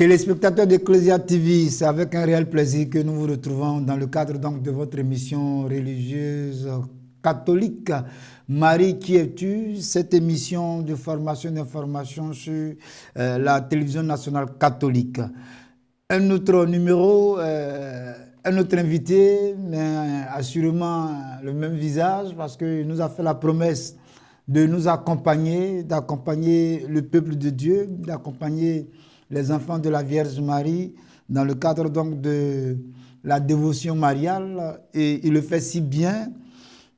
Téléspectateurs d'Ecclesia TV, c'est avec un réel plaisir que nous vous retrouvons dans le cadre donc de votre émission religieuse catholique Marie qui es-tu, cette émission de formation et d'information sur la télévision nationale catholique. Un autre numéro, un autre invité, mais assurément le même visage parce qu'il nous a fait la promesse de nous accompagner, d'accompagner le peuple de Dieu, d'accompagner les enfants de la Vierge Marie dans le cadre donc de la dévotion mariale, et il le fait si bien.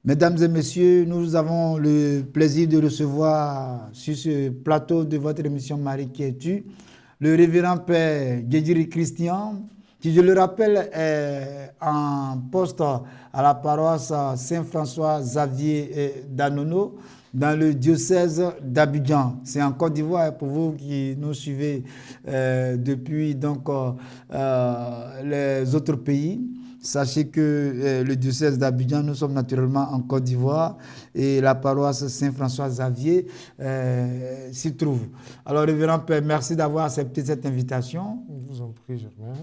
Mesdames et messieurs, nous avons le plaisir de recevoir sur ce plateau de votre émission Marie qui es-tu le révérend Père Djedjiri Christian, qui, je le rappelle, est en poste à la paroisse Saint-François Xavier d'Anono, dans le diocèse d'Abidjan. C'est en Côte d'Ivoire pour vous qui nous suivez depuis donc, les autres pays. Sachez que le diocèse d'Abidjan, nous sommes naturellement en Côte d'Ivoire et la paroisse Saint-François Xavier s'y trouve. Alors, révérend Père, merci d'avoir accepté cette invitation. Je vous en prie, Germain.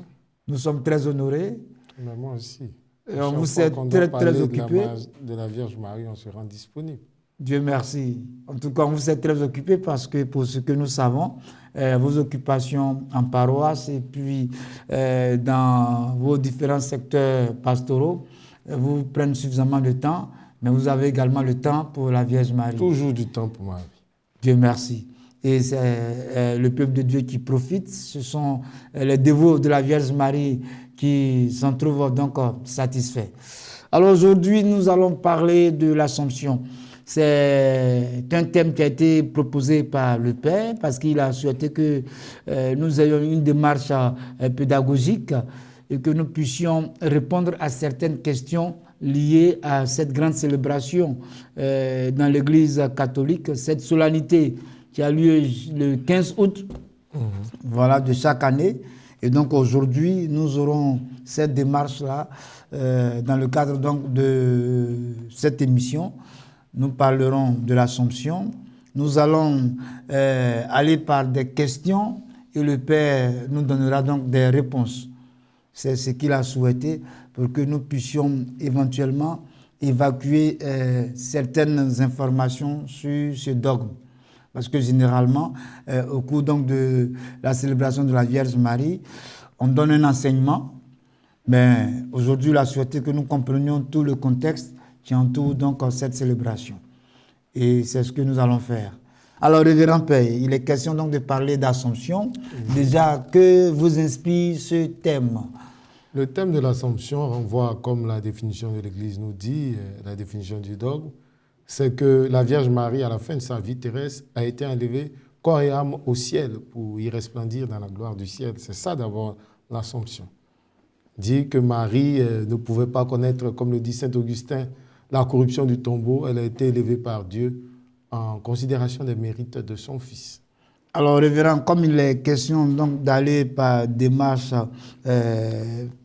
Nous sommes très honorés. Mais moi aussi. Et on vous êtes très occupé. De la Vierge Marie, on se rend disponible. Dieu merci. En tout cas, vous êtes très occupés parce que pour ce que nous savons, vos occupations en paroisse et puis dans vos différents secteurs pastoraux vous prennent suffisamment de temps, mais vous avez également le temps pour la Vierge Marie. Toujours du temps pour ma vie. Dieu merci. Et c'est le peuple de Dieu qui profite. Ce sont les dévots de la Vierge Marie qui s'en trouvent donc satisfaits. Alors aujourd'hui, nous allons parler de l'Assomption. C'est un thème qui a été proposé par le Père parce qu'il a souhaité que nous ayons une démarche pédagogique et que nous puissions répondre à certaines questions liées à cette grande célébration dans l'Église catholique, cette solennité qui a lieu le 15 août voilà, de chaque année. Et donc aujourd'hui, nous aurons cette démarche-là dans le cadre donc, de cette émission. Nous parlerons de l'Assomption. Nous allons aller par des questions et le Père nous donnera donc des réponses. C'est ce qu'il a souhaité pour que nous puissions éventuellement évacuer certaines informations sur ce dogme. Parce que généralement, au cours donc de la célébration de la Vierge Marie, on donne un enseignement, mais aujourd'hui, il a souhaité que nous comprenions tout le contexte qui entoure donc cette célébration. Et c'est ce que nous allons faire. Alors, révérend Père, il est question donc de parler d'Assomption. Déjà, que vous inspire ce thème? Le thème de l'Assomption renvoie, comme la définition de l'Église nous dit, la définition du dogme, c'est que la Vierge Marie, à la fin de sa vie terrestre, a été enlevée corps et âme au ciel pour y resplendir dans la gloire du ciel. C'est ça d'abord l'Assomption. Dit que Marie ne pouvait pas connaître, comme le dit saint Augustin, la corruption du tombeau. Elle a été élevée par Dieu en considération des mérites de son Fils. Alors, révérend, comme il est question donc d'aller par démarche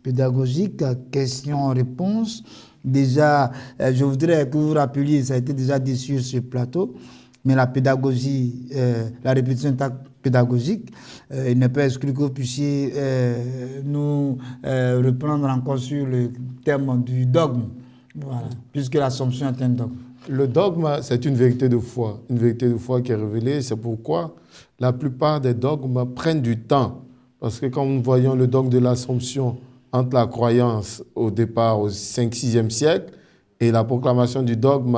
pédagogique, questions-réponses, déjà, je voudrais que vous vous rappeliez, ça a été déjà dit sur ce plateau, mais la pédagogie, la répétition pédagogique, il n'est pas exclu que vous puissiez nous reprendre encore sur le thème du dogme, voilà, puisque l'Assomption est un dogme. Le dogme, c'est une vérité de foi qui est révélée. C'est pourquoi la plupart des dogmes prennent du temps. Parce que quand nous voyons le dogme de l'Assomption entre la croyance au départ au 5e, 6e siècle et la proclamation du dogme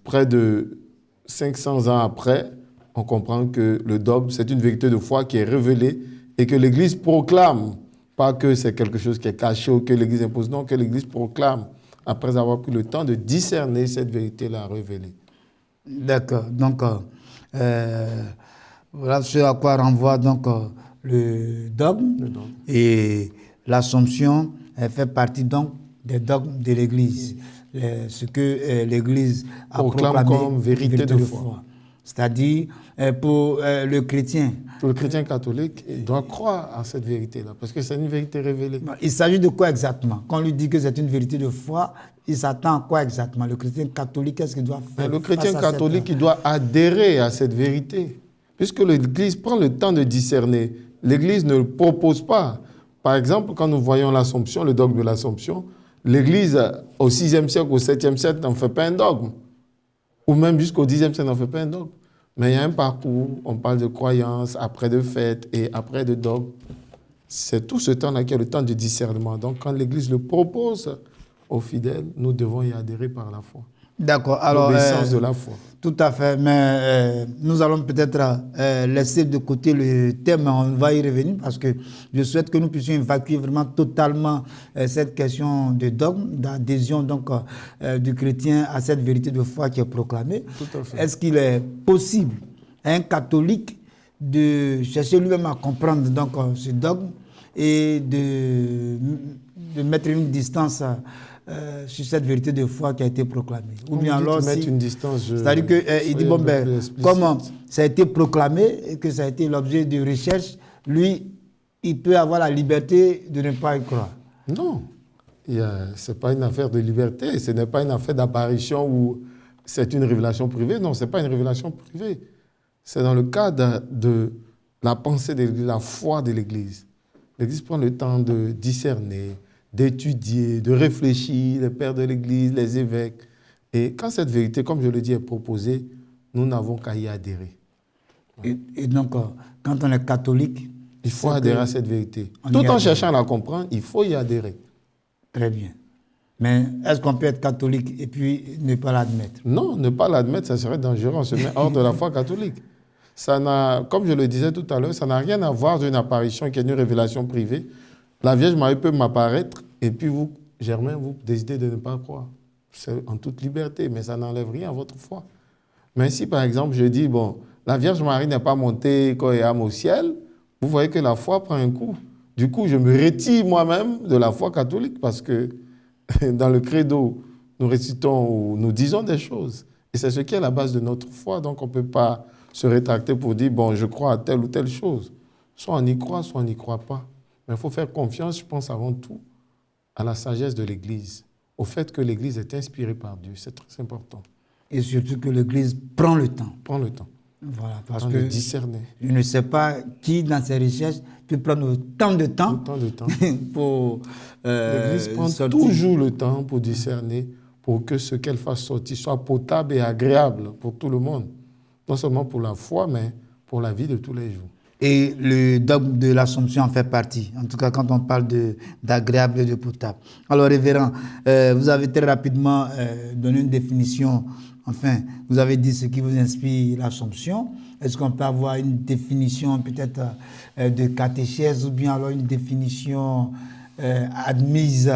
près de 500 ans après, on comprend que le dogme, c'est une vérité de foi qui est révélée et que l'Église proclame. Pas que c'est quelque chose qui est caché ou que l'Église impose, non, que l'Église proclame après avoir pris le temps de discerner cette vérité-là révélée. D'accord. Donc, voilà ce à quoi renvoie donc, le dogme. Et l'Assomption fait partie donc des dogmes de l'Église. Ce que l'Église a proclamé comme vérité de foi. C'est-à-dire pour le chrétien. Pour le chrétien catholique, il doit croire à cette vérité-là, parce que c'est une vérité révélée. Il s'agit de quoi exactement? Quand on lui dit que c'est une vérité de foi, il s'attend à quoi exactement? Le chrétien catholique, qu'est-ce qu'il doit faire? Le chrétien catholique, il doit adhérer à cette vérité, puisque l'Église prend le temps de discerner l'Église ne le propose pas. Par exemple, quand nous voyons l'Assomption, le dogme de l'Assomption, l'Église, au 6e siècle, au 7e siècle, n'en fait pas un dogme. Ou même jusqu'au 10e siècle, n'en fait pas un dogme. Mais il y a un parcours, on parle de croyance, après de fête et après de dogme. C'est tout ce temps-là qui est le temps du discernement. Donc, quand l'Église le propose aux fidèles, nous devons y adhérer par la foi. D'accord. Alors, l'obéissance de la foi. Tout à fait. Mais nous allons peut-être laisser de côté le thème. On va y revenir parce que je souhaite que nous puissions évacuer vraiment totalement cette question de dogme, d'adhésion donc du chrétien à cette vérité de foi qui est proclamée. Tout à fait. Est-ce qu'il est possible à un catholique de chercher lui-même à comprendre donc ce dogme et de mettre une distance sur cette vérité de foi qui a été proclamée? Ou bien alors, mettre une distance, c'est-à-dire qu'il dit, bon, ben, comme ça a été proclamé et que ça a été l'objet de recherche, lui, il peut avoir la liberté de ne pas y croire. Non, ce n'est pas une affaire de liberté, ce n'est pas une affaire d'apparition ou c'est une révélation privée. Non, ce n'est pas une révélation privée. C'est dans le cadre de la pensée de l'Église, la foi de l'Église. L'Église prend le temps de discerner, d'étudier, de réfléchir, les pères de l'Église, les évêques. Et quand cette vérité, comme je le dis, est proposée, nous n'avons qu'à y adhérer. Et donc, quand on est catholique... Il faut adhérer à cette vérité. Tout en cherchant à la comprendre, il faut y adhérer. Très bien. Mais est-ce qu'on peut être catholique et puis ne pas l'admettre? Non, ne pas l'admettre, ça serait dangereux. On se met hors de la foi catholique. Comme je le disais tout à l'heure, ça n'a rien à voir d'une apparition qui est une révélation privée. La Vierge Marie peut m'apparaître et puis vous, Germain, vous décidez de ne pas croire. C'est en toute liberté, mais ça n'enlève rien à votre foi. Mais si, par exemple, je dis, bon, la Vierge Marie n'est pas montée corps et âme au ciel, vous voyez que la foi prend un coup. Du coup, je me retire moi-même de la foi catholique parce que dans le credo, nous récitons ou nous disons des choses. Et c'est ce qui est la base de notre foi. Donc, on ne peut pas se rétracter pour dire, bon, je crois à telle ou telle chose. Soit on y croit, soit on n'y croit pas. Mais il faut faire confiance, je pense, avant tout, à la sagesse de l'Église, au fait que l'Église est inspirée par Dieu. C'est très important. Et surtout que l'Église prend le temps. Prend le temps. Voilà, parce que discerner. Je ne sais pas qui, dans ses recherches, peut prendre autant de temps, pour... L'Église prend toujours le temps pour discerner, pour que ce qu'elle fasse sortir soit potable et agréable pour tout le monde. Non seulement pour la foi, mais pour la vie de tous les jours. Et le dogme de l'Assomption en fait partie, en tout cas quand on parle d'agréable et de potable. Alors, révérend, vous avez très rapidement donné une définition, enfin, vous avez dit ce qui vous inspire l'Assomption. Est-ce qu'on peut avoir une définition peut-être de catéchèse ou bien alors une définition admise?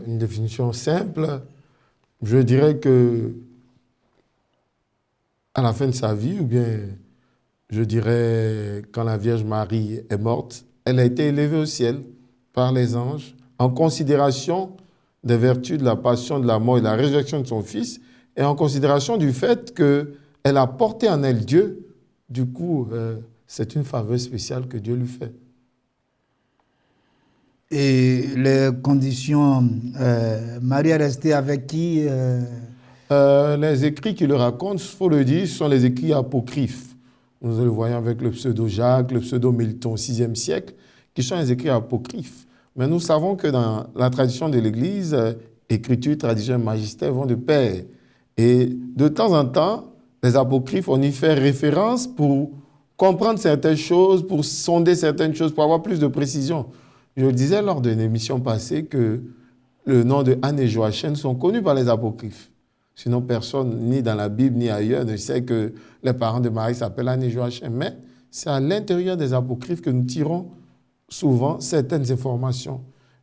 Une définition simple, je dirais que à la fin de sa vie, ou bien je dirais quand la Vierge Marie est morte, elle a été élevée au ciel par les anges en considération des vertus de la passion, de la mort et de la résurrection de son Fils, et en considération du fait qu'elle a porté en elle Dieu. Du coup, c'est une faveur spéciale que Dieu lui fait. Et les conditions, Marie est restée avec qui Les écrits qui le racontent, il faut le dire, ce sont les écrits apocryphes. Nous le voyons avec le pseudo-Jacques, le pseudo-Milton au VIe siècle, qui sont les écrits apocryphes. Mais nous savons que dans la tradition de l'Église, écriture, tradition et magistère vont de pair. Et de temps en temps, les apocryphes, on y fait référence pour comprendre certaines choses, pour sonder certaines choses, pour avoir plus de précision. Je le disais lors d'une émission passée que le nom de Anne et Joachim sont connus par les apocryphes. Sinon, personne, ni dans la Bible, ni ailleurs, ne sait que les parents de Marie s'appellent Anne et Joachim. Mais c'est à l'intérieur des apocryphes que nous tirons souvent certaines informations.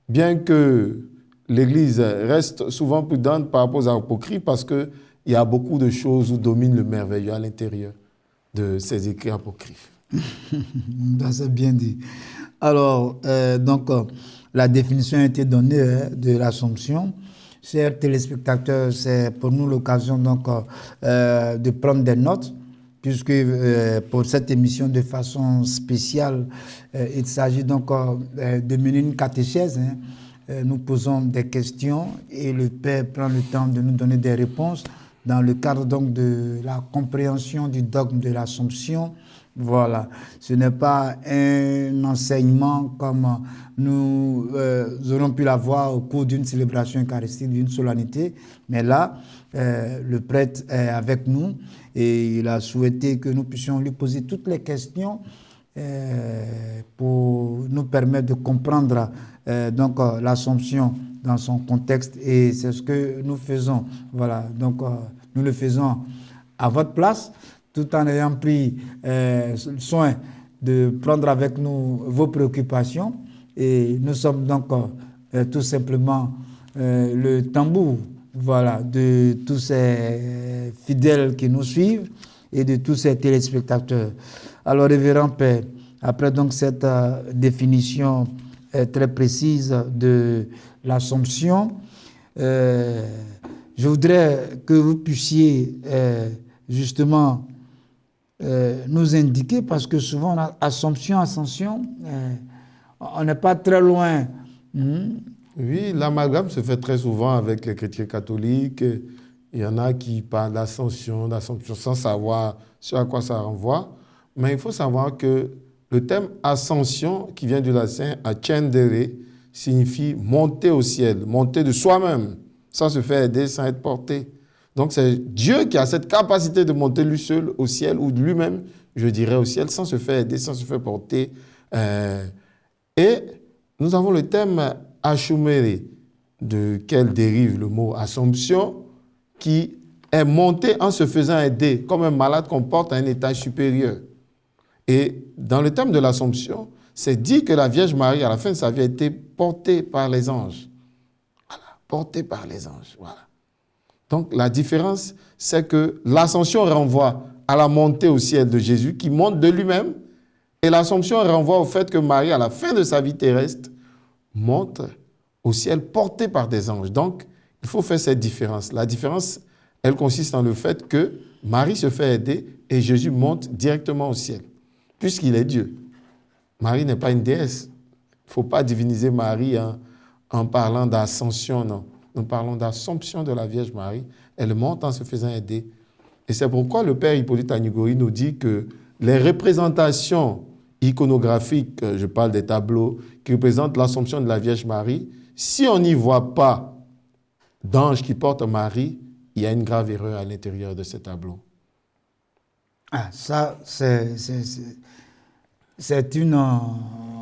Bien que l'Église reste souvent prudente par rapport aux apocryphes parce qu'il y a beaucoup de choses où domine le merveilleux à l'intérieur de ces écrits apocryphes. C'est bien dit. Alors, la définition a été donnée de l'Assomption. Chers téléspectateurs, c'est pour nous l'occasion de prendre des notes, puisque pour cette émission de façon spéciale, il s'agit donc de mener une catéchèse. Nous posons des questions et le Père prend le temps de nous donner des réponses dans le cadre donc de la compréhension du dogme de l'Assomption Voilà, ce n'est pas un enseignement comme nous aurons pu l'avoir au cours d'une célébration eucharistique, d'une solennité, mais là, le prêtre est avec nous et il a souhaité que nous puissions lui poser toutes les questions pour nous permettre de comprendre l'Assomption dans son contexte, et c'est ce que nous faisons. Voilà, donc nous le faisons à votre place, tout en ayant pris soin de prendre avec nous vos préoccupations. Et nous sommes donc tout simplement le tambour, voilà, de tous ces fidèles qui nous suivent et de tous ces téléspectateurs. Alors, révérend Père, après donc cette définition très précise de l'Assomption, je voudrais que vous puissiez justement nous indiquer, parce que souvent, Assomption, Ascension, on n'est pas très loin. Oui, l'amalgame se fait très souvent avec les chrétiens catholiques. Il y en a qui parlent d'ascension sans savoir ce à quoi ça renvoie. Mais il faut savoir que le terme ascension, qui vient du latin ascendere, signifie monter au ciel, monter de soi-même, sans se faire aider, sans être porté. Donc c'est Dieu qui a cette capacité de monter lui seul au ciel, ou de lui-même, je dirais, au ciel, sans se faire aider, sans se faire porter. Et nous avons le terme achumere, duquel dérive le mot assomption, qui est monté en se faisant aider, comme un malade qu'on porte à un étage supérieur. Et dans le thème de l'Assomption, c'est dit que la Vierge Marie, à la fin de sa vie, a été portée par les anges. Voilà, portée par les anges, voilà. Donc la différence, c'est que l'Ascension renvoie à la montée au ciel de Jésus, qui monte de lui-même, et l'Assomption renvoie au fait que Marie, à la fin de sa vie terrestre, monte au ciel portée par des anges. Donc, il faut faire cette différence. La différence, elle consiste dans le fait que Marie se fait aider et Jésus monte directement au ciel, puisqu'il est Dieu. Marie n'est pas une déesse. Il ne faut pas diviniser Marie en parlant d'ascension, non. Nous parlons d'Assomption de la Vierge Marie. Elle monte en se faisant aider. Et c'est pourquoi le Père Hippolyte Agnigori nous dit que les représentations iconographiques, je parle des tableaux, qui représentent l'Assomption de la Vierge Marie, si on n'y voit pas d'ange qui porte Marie, il y a une grave erreur à l'intérieur de ces tableaux. Ah, ça, c'est une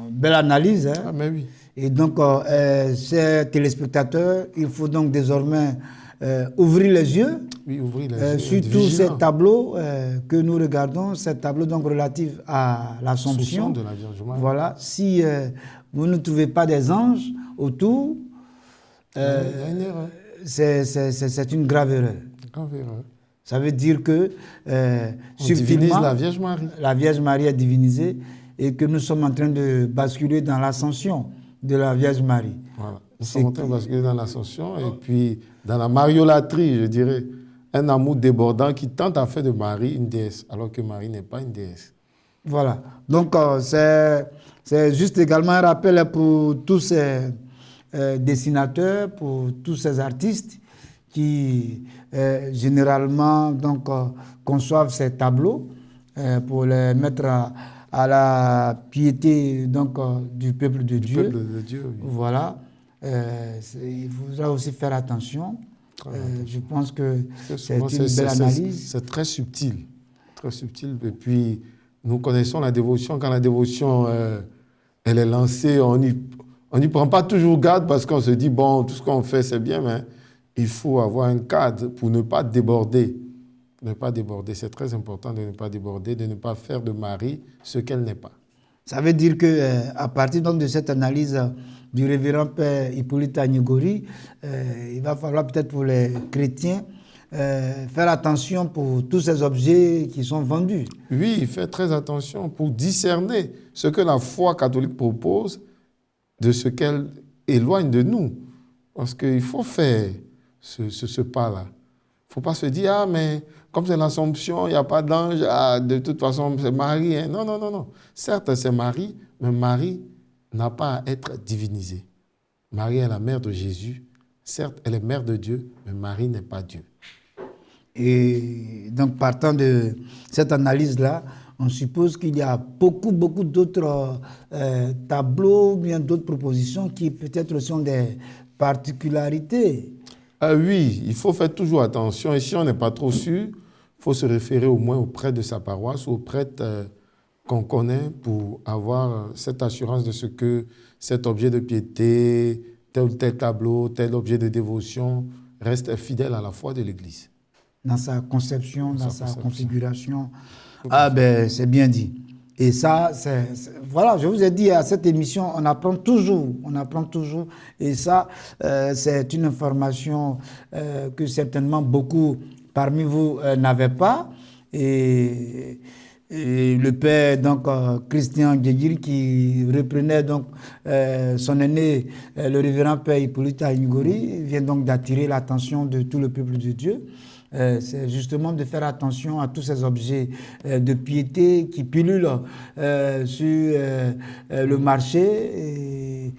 belle analyse. Hein? Ah, mais oui. Et donc, ces téléspectateurs, il faut donc désormais ouvrir les yeux, Oui, ouvrir les yeux, sur tous ces tableaux que nous regardons, ces tableaux donc relatifs à l'Assomption. De la Vierge Marie. Voilà. Si vous ne trouvez pas des anges autour, il y a une erreur. C'est une grave erreur. Grave erreur. Ça veut dire que on divinise la Vierge Marie. La Vierge Marie est divinisée et que nous sommes en train de basculer dans l'ascension de la Vierge Marie. Voilà. Nous sommes en train de basculer dans l'ascension et puis dans la mariolatrie, je dirais. Un amour débordant qui tente à faire de Marie une déesse, alors que Marie n'est pas une déesse. Voilà. Donc, c'est juste également un rappel pour tous ces dessinateurs, pour tous ces artistes qui généralement donc, conçoivent ces tableaux pour les mettre à la piété donc, du peuple de Dieu. Peuple de Dieu, oui. Voilà. Il faudra aussi faire attention. Je pense que c'est une belle analyse. C'est très subtil. Très subtil. Et puis, nous connaissons la dévotion. Quand la dévotion elle est lancée, on n'y prend pas toujours garde parce qu'on se dit, bon, tout ce qu'on fait, c'est bien, mais il faut avoir un cadre pour ne pas déborder. Ne pas déborder. C'est très important de ne pas déborder, de ne pas faire de Marie ce qu'elle n'est pas. Ça veut dire qu'à partir donc, de cette analyse du révérend Père Hippolyte Agnigori, il va falloir peut-être pour les chrétiens faire attention pour tous ces objets qui sont vendus. Oui, faire très attention pour discerner ce que la foi catholique propose de ce qu'elle éloigne de nous. Parce qu'il faut faire ce pas-là. Il ne faut pas se dire, ah, mais comme c'est l'Assomption, il n'y a pas d'ange, ah, de toute façon, c'est Marie. Hein. Non, non, non, non. Certes, c'est Marie, mais Marie n'a pas à être divinisée. Marie est la mère de Jésus. Certes, elle est mère de Dieu, mais Marie n'est pas Dieu. Et donc, partant de cette analyse-là, on suppose qu'il y a beaucoup d'autres tableaux, bien d'autres propositions qui peut-être sont des particularités. Ah oui, il faut faire toujours attention. Et si on n'est pas trop sûr, il faut se référer au moins au prêtre de sa paroisse ou au prêtre qu'on connaît pour avoir cette assurance de ce que cet objet de piété, tel ou tel tableau, tel objet de dévotion reste fidèle à la foi de l'Église. Dans sa conception, dans sa configuration. Ah ben, c'est bien dit. Et ça, voilà, je vous ai dit, à cette émission, on apprend toujours. Et ça, c'est une information que certainement beaucoup parmi vous n'avaient pas. Et le père, donc, Christian Guéguil, qui reprenait donc son aîné, le révérend père Hippolyte Ngori, vient donc d'attirer l'attention de tout le peuple de Dieu. C'est justement de faire attention à tous ces objets de piété qui pullulent sur le marché et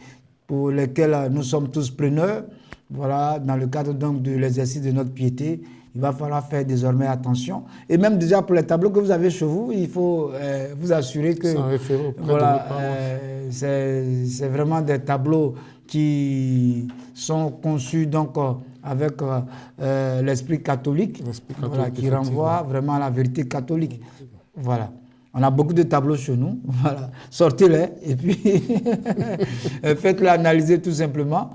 pour lesquels nous sommes tous preneurs. Voilà, dans le cadre donc de l'exercice de notre piété, il va falloir faire désormais attention. Et même déjà pour les tableaux que vous avez chez vous, il faut vous assurer que voilà, c'est vraiment des tableaux qui sont conçus donc avec l'esprit catholique, voilà, qui renvoie vraiment à la vérité catholique. Voilà. On a beaucoup de tableaux chez nous. Voilà. Sortez-les et puis faites-les analyser tout simplement.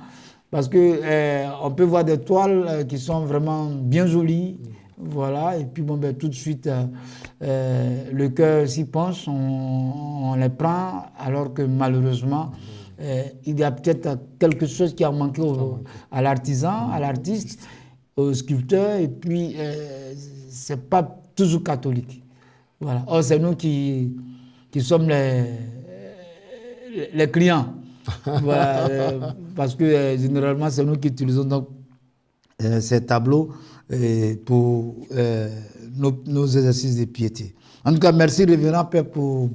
Parce qu'on peut voir des toiles qui sont vraiment bien jolies. Voilà. Et puis bon, ben, tout de suite, le cœur s'y penche, on les prend, alors que malheureusement, il y a peut-être quelque chose qui a manqué à l'artisan, à l'artiste, au sculpteur, et puis c'est pas toujours catholique. Voilà. Or, c'est nous qui sommes les clients. Voilà, parce que généralement, c'est nous qui utilisons donc, ces tableaux pour nos exercices de piété. En tout cas, merci, révérend Père, pour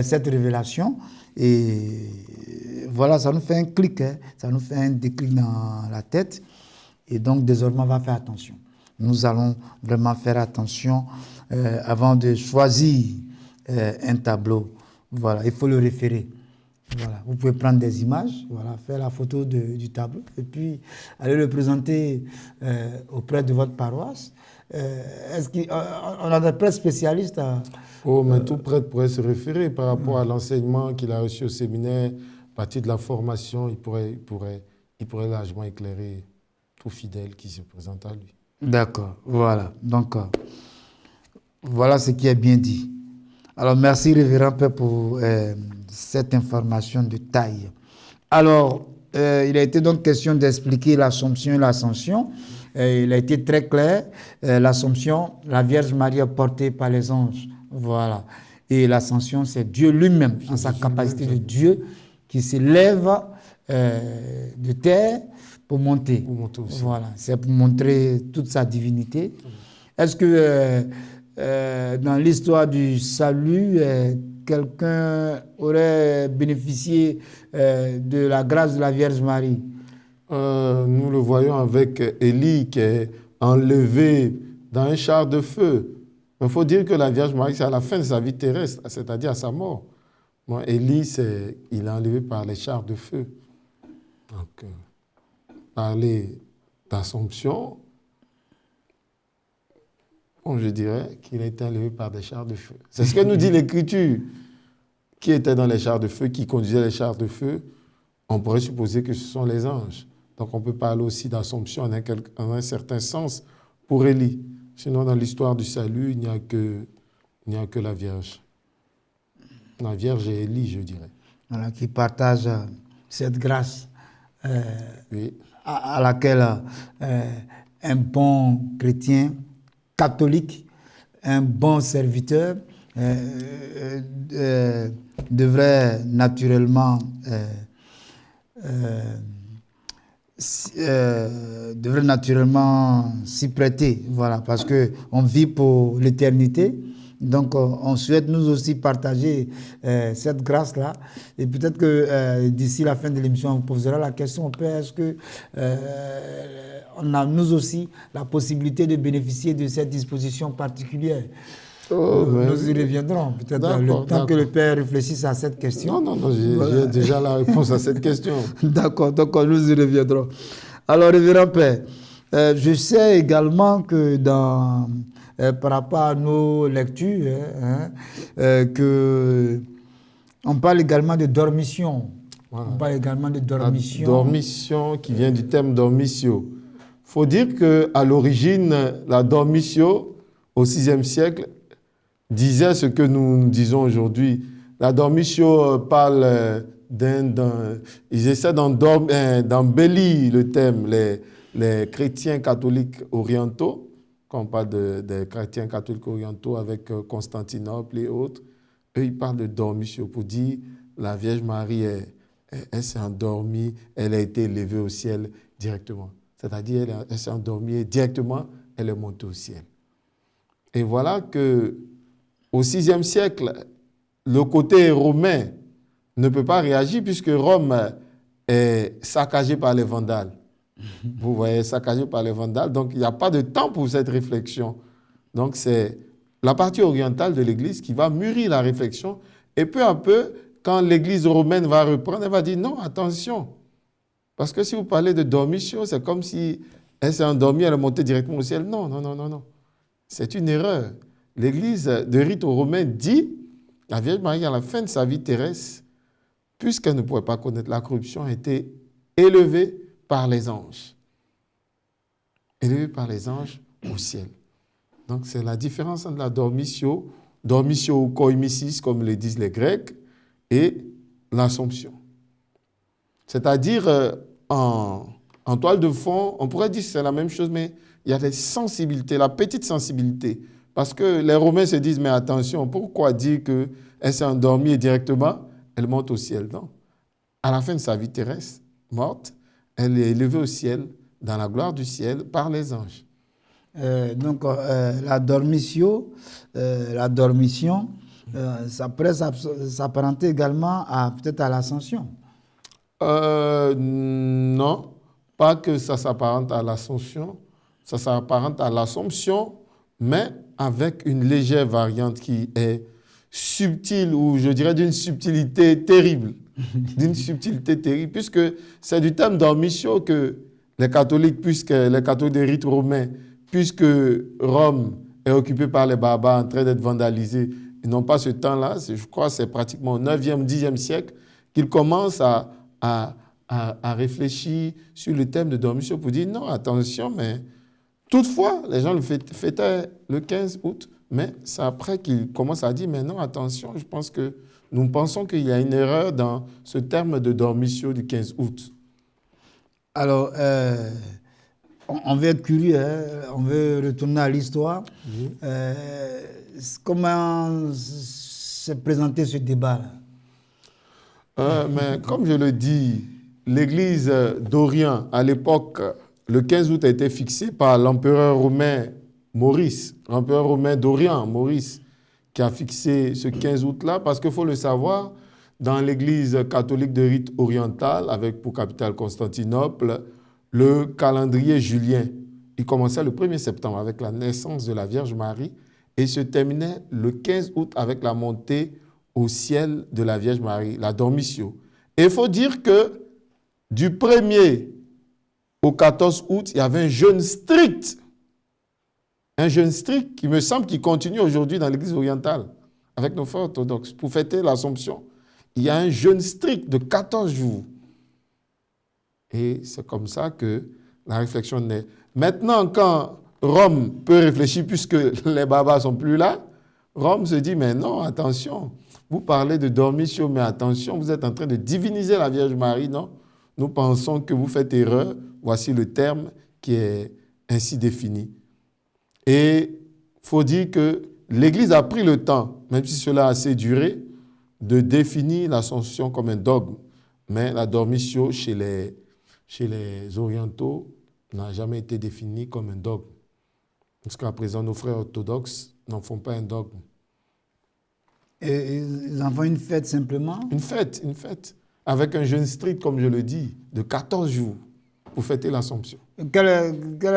cette révélation. Et voilà, ça nous fait un clic, hein, ça nous fait un déclic dans la tête. Et donc, désormais, on va faire attention. Nous allons vraiment faire attention avant de choisir un tableau. Voilà, il faut le référer. Voilà, vous pouvez prendre des images, voilà, faire la photo du tableau et puis aller le présenter auprès de votre paroisse. Est-ce qu'on a des prêtres spécialistes mais tout prêtre pourrait se référer par rapport à l'enseignement qu'il a reçu au séminaire, à partir de la formation, il pourrait largement éclairer tout fidèle qui se présente à lui. D'accord, voilà. Donc, voilà ce qui est bien dit. Alors, merci, révérend Père, pour cette information de taille. Alors, il a été donc question d'expliquer l'Assomption et l'Ascension. Il a été très clair. L'Assomption, la Vierge Marie portée par les anges. Voilà. Et l'Ascension, c'est Dieu lui-même, en sa capacité de Dieu, qui s'élève de terre pour monter. Aussi. Voilà. C'est pour montrer toute sa divinité. Est-ce que dans l'histoire du salut, quelqu'un aurait bénéficié de la grâce de la Vierge Marie? Nous le voyons avec Élie qui est enlevé dans un char de feu. Il faut dire que la Vierge Marie, c'est à la fin de sa vie terrestre, c'est-à-dire à sa mort. Moi, Élie, il est enlevé par les chars de feu. Donc, parler d'Assomption, je dirais qu'il a été enlevé par des chars de feu. C'est ce que nous dit l'Écriture. Qui était dans les chars de feu, qui conduisait les chars de feu, on pourrait supposer que ce sont les anges. Donc on peut parler aussi d'Assomption en un certain sens pour Élie. Sinon, dans l'histoire du salut, il n'y a que la Vierge. La Vierge et Élie, je dirais. Voilà, qui partagent cette grâce oui. à laquelle un bon chrétien catholique, un bon serviteur devrait naturellement s'y prêter, voilà, parce que on vit pour l'éternité. Donc, on souhaite nous aussi partager cette grâce-là. Et peut-être que d'ici la fin de l'émission, on vous posera la question, Père, est-ce que on a nous aussi la possibilité de bénéficier de cette disposition particulière? Nous y reviendrons, peut-être le temps que le Père réfléchisse à cette question. Non, j'ai déjà la réponse à cette question. D'accord, nous y reviendrons. Alors, Révérend Père, je sais également que par rapport à nos lectures, que on parle également de dormition. Voilà. On parle également de dormition. Dormition qui vient du terme dormitio. Il faut dire qu'à l'origine, la dormitio, au VIe siècle, disait ce que nous disons aujourd'hui. La dormitio parle ils essaient d'embellir le thème. Les chrétiens catholiques orientaux, quand on parle des chrétiens catholiques orientaux avec Constantinople et autres, eux, ils parlent de dormitio pour dire la Vierge Marie, elle s'est endormie, elle a été élevée au ciel directement. C'est-à-dire, elle s'est endormie et directement, elle est montée au ciel. Et voilà qu'au VIe siècle, le côté romain ne peut pas réagir puisque Rome est saccagée par les Vandales. Vous voyez, saccagée par les Vandales. Donc, il n'y a pas de temps pour cette réflexion. Donc, c'est la partie orientale de l'Église qui va mûrir la réflexion. Et peu à peu, quand l'Église romaine va reprendre, elle va dire non, attention. Parce que si vous parlez de dormitio, c'est comme si elle s'est endormie, elle est montée directement au ciel. Non. C'est une erreur. L'Église de rite romain dit, la Vierge Marie, à la fin de sa vie terrestre, puisqu'elle ne pouvait pas connaître la corruption, a été élevée par les anges. Élevée par les anges au ciel. Donc, c'est la différence entre la dormitio ou koimisis, comme le disent les Grecs, et l'Assomption. C'est-à-dire, en toile de fond, on pourrait dire que c'est la même chose, mais il y a des sensibilités, la petite sensibilité. Parce que les Romains se disent, mais attention, pourquoi dire qu'elle s'est endormie et directement, elle monte au ciel? Non. À la fin de sa vie terrestre, morte, elle est élevée au ciel, dans la gloire du ciel, par les anges. La dormition, ça pourrait s'apparenter également peut-être à l'ascension. Non, pas que ça s'apparente à l'ascension, ça s'apparente à l'assomption, mais avec une légère variante qui est subtile, ou je dirais d'une subtilité terrible. D'une subtilité terrible, puisque c'est du terme dormitio que les catholiques des rites romains, puisque Rome est occupée par les barbares en train d'être vandalisés, ils n'ont pas ce temps-là, je crois que c'est pratiquement au 9e, 10e siècle qu'ils commencent à réfléchir sur le thème de dormitio pour dire non, attention, mais toutefois, les gens le fêtaient le 15 août, mais c'est après qu'ils commencent à dire mais non, attention, je pense que nous pensons qu'il y a une erreur dans ce terme de dormitio du 15 août. Alors, on veut être curieux, on veut retourner à l'histoire. Oui. Comment s'est présenté ce débat-là? Mais comme je le dis, l'Église d'Orient, à l'époque, le 15 août a été fixé par l'empereur romain Maurice, l'empereur romain d'Orient, Maurice, qui a fixé ce 15 août-là, parce qu'il faut le savoir, dans l'Église catholique de rite oriental, avec pour capitale Constantinople, le calendrier julien, il commençait le 1er septembre avec la naissance de la Vierge Marie et se terminait le 15 août avec la montée au ciel de la Vierge Marie, la dormitio. Et il faut dire que du 1er au 14 août, il y avait un jeûne strict. Un jeûne strict qui me semble qui continue aujourd'hui dans l'Église orientale avec nos frères orthodoxes. Pour fêter l'Assomption, il y a un jeûne strict de 14 jours. Et c'est comme ça que la réflexion naît. Maintenant, quand Rome peut réfléchir, puisque les barbares ne sont plus là, Rome se dit, mais non, attention, vous parlez de dormitio, mais attention, vous êtes en train de diviniser la Vierge Marie, non? Nous pensons que vous faites erreur. Voici le terme qui est ainsi défini. Et il faut dire que l'Église a pris le temps, même si cela a assez duré, de définir l'Assomption comme un dogme. Mais la dormitio chez les orientaux n'a jamais été définie comme un dogme. Jusqu'à présent, nos frères orthodoxes n'en font pas un dogme. Et ils en font une fête simplement? Une fête. Avec un jeûne strict, comme je le dis, de 14 jours pour fêter l'Assomption. Quel est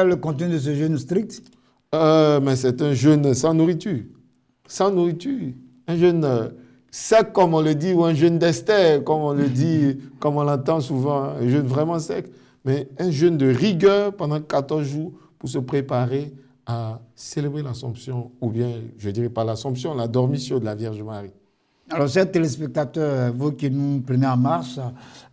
le contenu de ce jeûne strict? Mais c'est un jeûne sans nourriture. sans nourriture. Un jeûne sec, comme on le dit, ou un jeûne d'Esther, comme on le dit, comme on l'entend souvent, un jeûne vraiment sec, mais un jeûne de rigueur pendant 14 jours pour se préparer à célébrer l'Assomption, ou bien, je dirais pas l'Assomption, la dormition de la Vierge Marie. Alors, chers téléspectateurs, vous qui nous prenez en marche,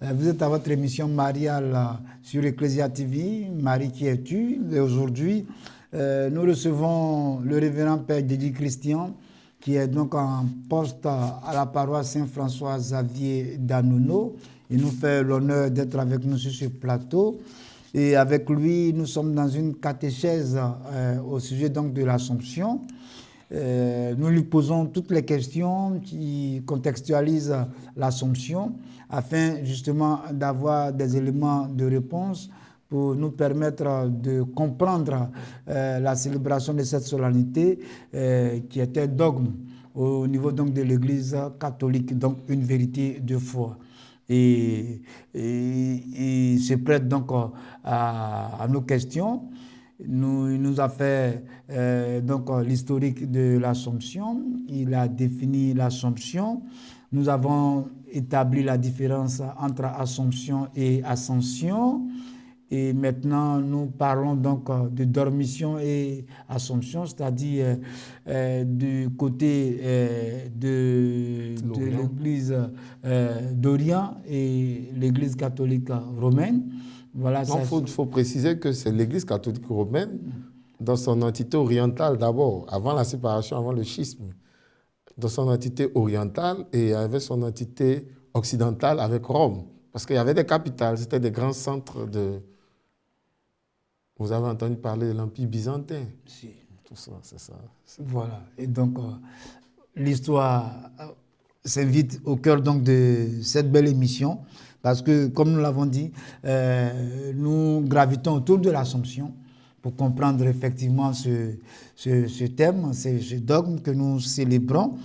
vous êtes à votre émission mariale sur Ecclesia TV, Marie qui es-tu? Et aujourd'hui, nous recevons le révérend Père Dédi Christian, qui est donc en poste à la paroisse Saint-François Xavier d'Anono. Il nous fait l'honneur d'être avec nous sur ce plateau. Et avec lui, nous sommes dans une catéchèse au sujet donc de l'Assomption. Nous lui posons toutes les questions qui contextualisent l'Assomption afin justement d'avoir des éléments de réponse pour nous permettre de comprendre la célébration de cette solennité qui était dogme au niveau donc de l'Église catholique, donc une vérité de foi. Et il se prête donc à nos questions. Il nous a fait donc l'historique de l'Assomption. Il a défini l'Assomption. Nous avons établi la différence entre Assomption et Ascension. Et maintenant, nous parlons donc de dormition et Assomption, c'est-à-dire du côté de l'Église d'Orient et l'Église catholique romaine. Voilà, il faut préciser que c'est l'Église catholique romaine dans son entité orientale d'abord, avant la séparation, avant le schisme, dans son entité orientale et avec son entité occidentale avec Rome. Parce qu'il y avait des capitales, c'était des grands centres de... Vous avez entendu parler de l'Empire byzantin. Si. Tout ça, c'est ça. Voilà. Et donc, l'histoire s'invite au cœur donc de cette belle émission. Parce que, comme nous l'avons dit, nous gravitons autour de l'Assomption pour comprendre effectivement ce thème, ce dogme que nous célébrons.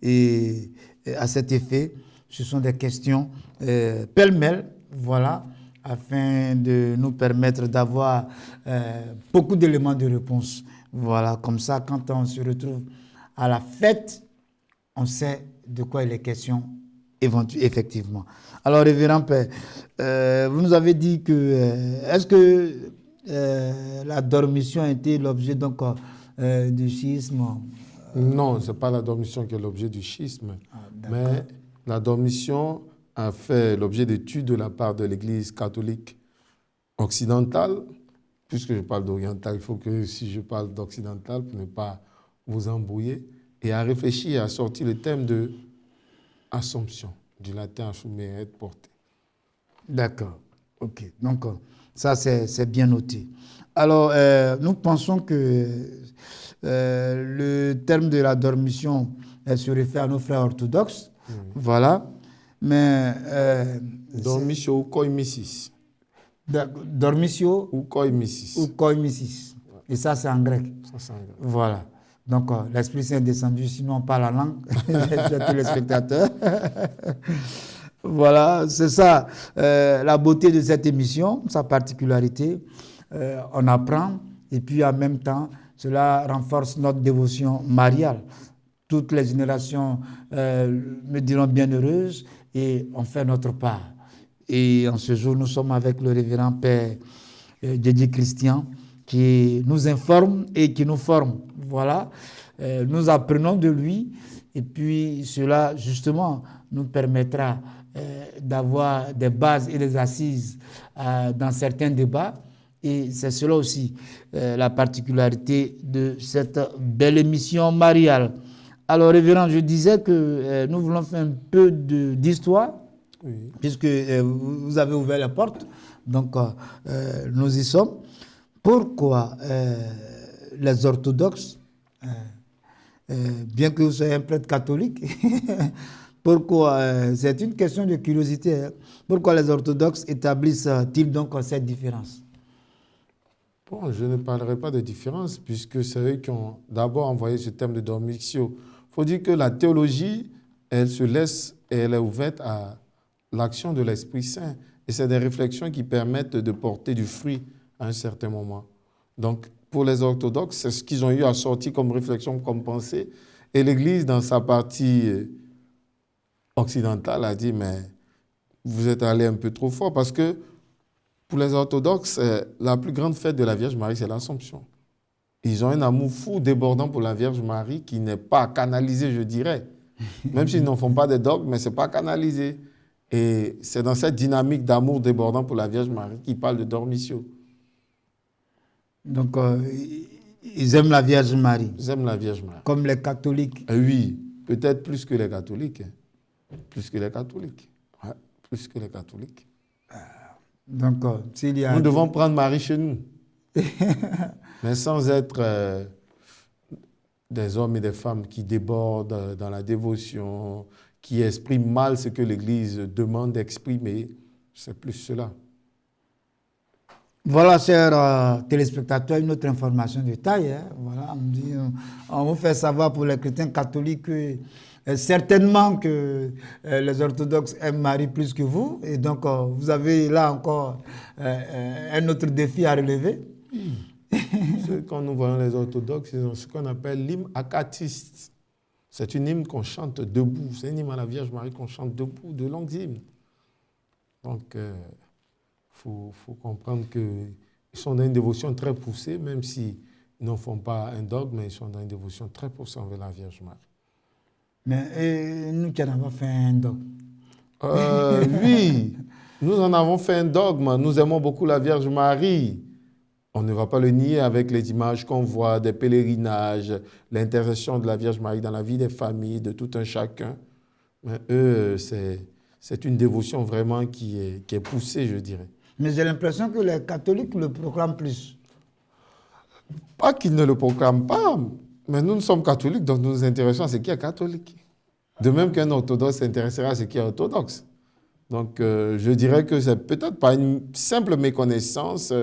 Et à cet effet, ce sont des questions pêle-mêle, voilà, afin de nous permettre d'avoir beaucoup d'éléments de réponse. Voilà, comme ça, quand on se retrouve à la fête, on sait de quoi il est question effectivement. Alors, révérend Père, vous nous avez dit que, est-ce que la dormition a été l'objet donc du schisme? Non, ce n'est pas la dormition qui est l'objet du schisme, mais la dormition a fait l'objet d'études de la part de l'Église catholique occidentale. Puisque je parle d'oriental, il faut que si je parle d'occidental, pour ne pas vous embrouiller, et a réfléchi et a sorti le thème de Assomption, du latin assumer, être porté. D'accord, ok. Donc, ça, c'est bien noté. Alors, nous pensons que le terme de la dormition se réfère à nos frères orthodoxes. Voilà. Mais. Dormitio ou koimisis. Dormitio ou koimisis. Ou koimisis. Et ça, c'est en grec. Ça, c'est en grec. Voilà. Donc, l'Esprit Saint est descendu, sinon on parle la langue, chers téléspectateurs. Voilà, c'est ça, la beauté de cette émission, sa particularité. On apprend, et puis en même temps, cela renforce notre dévotion mariale. Toutes les générations me diront bienheureuses, et on fait notre part. Et en ce jour, nous sommes avec le révérend Père Dédi Christian, qui nous informe et qui nous forme. Voilà, nous apprenons de lui et puis cela justement nous permettra d'avoir des bases et des assises dans certains débats et c'est cela aussi la particularité de cette belle émission mariale. Alors révérend, je disais que nous voulons faire un peu d'histoire puisque vous avez ouvert la porte, donc nous y sommes. Pourquoi les orthodoxes, bien que vous soyez un prêtre catholique, pourquoi, c'est une question de curiosité, hein, pourquoi les orthodoxes établissent-ils donc cette différence? Bon, je ne parlerai pas de différence, puisque c'est eux qui ont d'abord envoyé ce thème de dormitio. Il faut dire que la théologie, elle se laisse et elle est ouverte à l'action de l'Esprit Saint. Et c'est des réflexions qui permettent de porter du fruit à un certain moment. Donc, pour les orthodoxes, c'est ce qu'ils ont eu à sortir comme réflexion, comme pensée. Et l'Église, dans sa partie occidentale, a dit, mais vous êtes allé un peu trop fort, parce que pour les orthodoxes, la plus grande fête de la Vierge Marie, c'est l'Assomption. Ils ont un amour fou, débordant pour la Vierge Marie, qui n'est pas canalisé, je dirais. Même s'ils n'en font pas des dogmes, mais ce n'est pas canalisé. Et c'est dans cette dynamique d'amour débordant pour la Vierge Marie qu'ils parlent de Dormitio. Donc, ils aiment la Vierge Marie. Ils aiment la Vierge Marie. Comme les catholiques. Oui, peut-être plus que les catholiques. Plus que les catholiques. Ouais, plus que les catholiques. Donc, s'il y a... Nous devons prendre Marie chez nous. Mais sans être des hommes et des femmes qui débordent dans la dévotion, qui expriment mal ce que l'Église demande d'exprimer. C'est plus cela. Voilà, chers téléspectateurs, une autre information de taille. Hein. Voilà, on vous fait savoir pour les chrétiens catholiques que certainement que les orthodoxes aiment Marie plus que vous. Et donc, vous avez là encore un autre défi à relever. Quand nous voyons les orthodoxes, c'est ce qu'on appelle l'hymne acatiste. C'est une hymne qu'on chante debout. C'est une hymne à la Vierge Marie qu'on chante debout, de longues hymnes. Donc, faut comprendre qu'ils sont dans une dévotion très poussée, même s'ils n'en font pas un dogme, mais ils sont dans une dévotion très poussée envers la Vierge Marie. Mais nous qui en avons fait un dogme. Oui, nous en avons fait un dogme. Nous aimons beaucoup la Vierge Marie. On ne va pas le nier avec les images qu'on voit, des pèlerinages, l'intercession de la Vierge Marie dans la vie des familles, de tout un chacun. Mais eux, c'est une dévotion vraiment qui est poussée, je dirais. Mais j'ai l'impression que les catholiques le proclament plus. Pas qu'ils ne le proclament pas, mais nous sommes catholiques, donc nous nous intéressons à ce qui est catholique. De même qu'un orthodoxe s'intéressera à ce qui est orthodoxe. Donc, je dirais que c'est peut-être pas une simple méconnaissance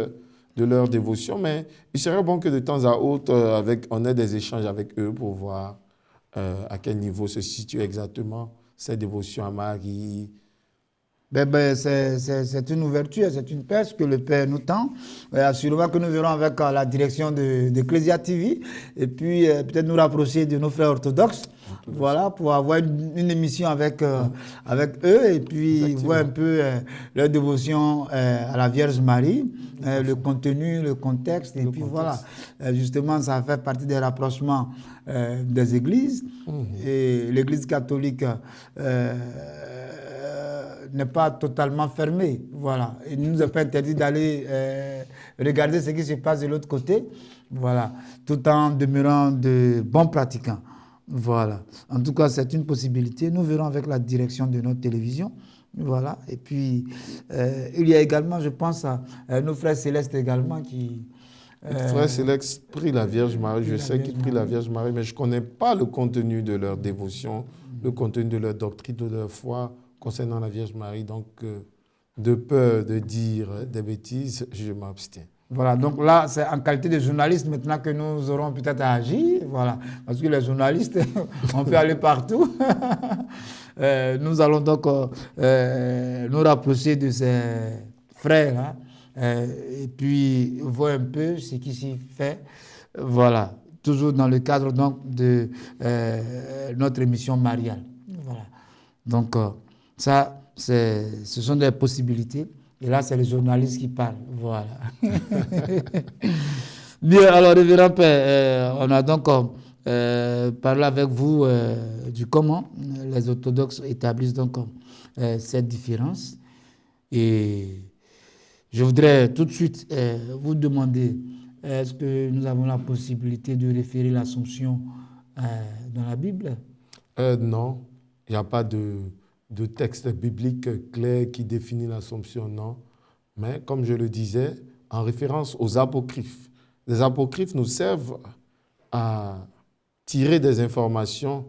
de leur dévotion, mais il serait bon que de temps à autre, on ait des échanges avec eux pour voir à quel niveau se situe exactement cette dévotion à Marie. C'est une ouverture, c'est une perche que le Père nous tend. Assurément que nous verrons avec la direction d'Ecclesia TV et puis peut-être nous rapprocher de nos frères orthodoxes. Voilà, pour avoir une émission avec eux et puis voir un peu leur dévotion à la Vierge Marie, le contenu, le contexte. Et puis voilà, justement, ça fait partie des rapprochements des églises. Et l'église catholique n'est pas totalement fermée. Voilà. Il ne nous est pas interdit d'aller regarder ce qui se passe de l'autre côté. Voilà. Tout en demeurant de bons pratiquants. Voilà. En tout cas, c'est une possibilité. Nous verrons avec la direction de notre télévision. Voilà. Et puis, il y a également, je pense, à nos frères célestes également qui... Frère Céleste prie la Vierge Marie. Je sais qu'ils prient la Vierge Marie, mais je ne connais pas le contenu de leur dévotion, le contenu de leur doctrine, de leur foi concernant la Vierge Marie. Donc, de peur de dire des bêtises, je m'abstiens. Voilà, donc là, c'est en qualité de journaliste maintenant que nous aurons peut-être à agir. Voilà, parce que les journalistes, on peut aller partout. Nous allons donc nous rapprocher de ces frères, hein, et puis voir un peu ce qui s'y fait. Voilà, toujours dans le cadre donc de notre émission mariale. Voilà, donc ça, ce sont des possibilités. Et là, c'est les journalistes qui parlent. Voilà. Bien, alors, révérend Père, on a donc parlé avec vous du comment les orthodoxes établissent donc cette différence. Et je voudrais tout de suite vous demander, est-ce que nous avons la possibilité de référer l'Assomption dans la Bible? Non, il n'y a pas de texte biblique clair qui définit l'Assomption, non. Mais comme je le disais, en référence aux apocryphes. Les apocryphes nous servent à tirer des informations,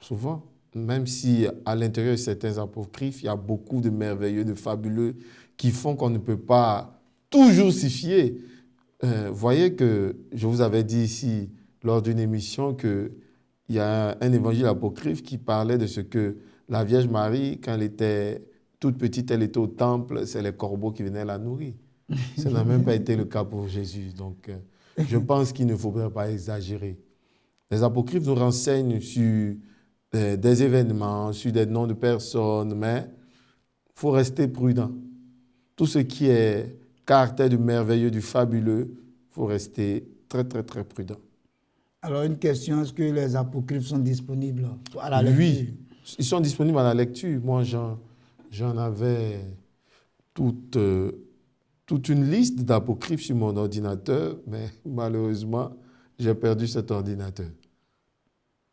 souvent, même si à l'intérieur de certains apocryphes, il y a beaucoup de merveilleux, de fabuleux, qui font qu'on ne peut pas toujours s'y fier. Voyez que je vous avais dit ici, lors d'une émission, qu'il y a un évangile apocryphe qui parlait de ce que la Vierge Marie, quand elle était toute petite, elle était au temple, c'est les corbeaux qui venaient la nourrir. Ça n'a même pas été le cas pour Jésus. Donc, je pense qu'il ne faudrait pas exagérer. Les apocryphes nous renseignent sur des événements, sur des noms de personnes, mais il faut rester prudent. Tout ce qui est caractère du merveilleux, du fabuleux, il faut rester très, très, très prudent. Alors, une question, est-ce que les apocryphes sont disponibles à la lecture? Oui, ils sont disponibles à la lecture. Moi, j'en avais toute une liste d'apocryphes sur mon ordinateur, mais malheureusement, j'ai perdu cet ordinateur.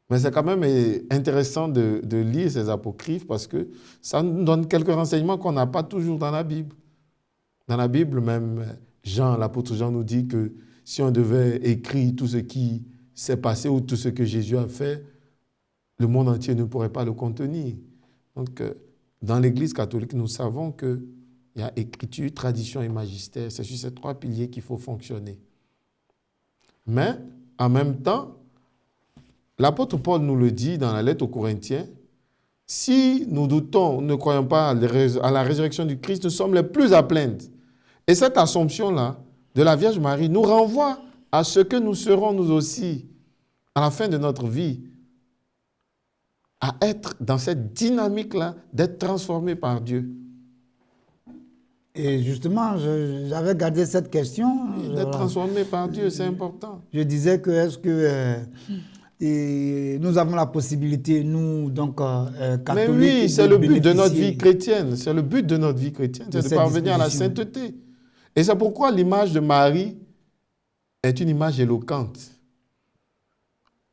Mais c'est quand même intéressant de lire ces apocryphes parce que ça nous donne quelques renseignements qu'on n'a pas toujours dans la Bible. Dans la Bible, même l'apôtre Jean nous dit que si on devait écrire tout ce qui s'est passé ou tout ce que Jésus a fait, le monde entier ne pourrait pas le contenir. Donc, dans l'Église catholique, nous savons qu'il y a écriture, tradition et magistère. C'est sur ces trois piliers qu'il faut fonctionner. Mais, en même temps, l'apôtre Paul nous le dit dans la lettre aux Corinthiens, si nous doutons, ne croyons pas à la résurrection du Christ, nous sommes les plus à plaindre. Et cette assomption-là de la Vierge Marie nous renvoie à ce que nous serons nous aussi à la fin de notre vie, à être dans cette dynamique-là, d'être transformés par Dieu. Et justement, j'avais gardé cette question. D'être transformé par Dieu, c'est important. Je disais que est-ce que nous avons la possibilité, nous, donc, catholiques... Mais oui, c'est le but de notre vie chrétienne. C'est le but de notre vie chrétienne, c'est de parvenir à la sainteté. Et c'est pourquoi l'image de Marie est une image éloquente.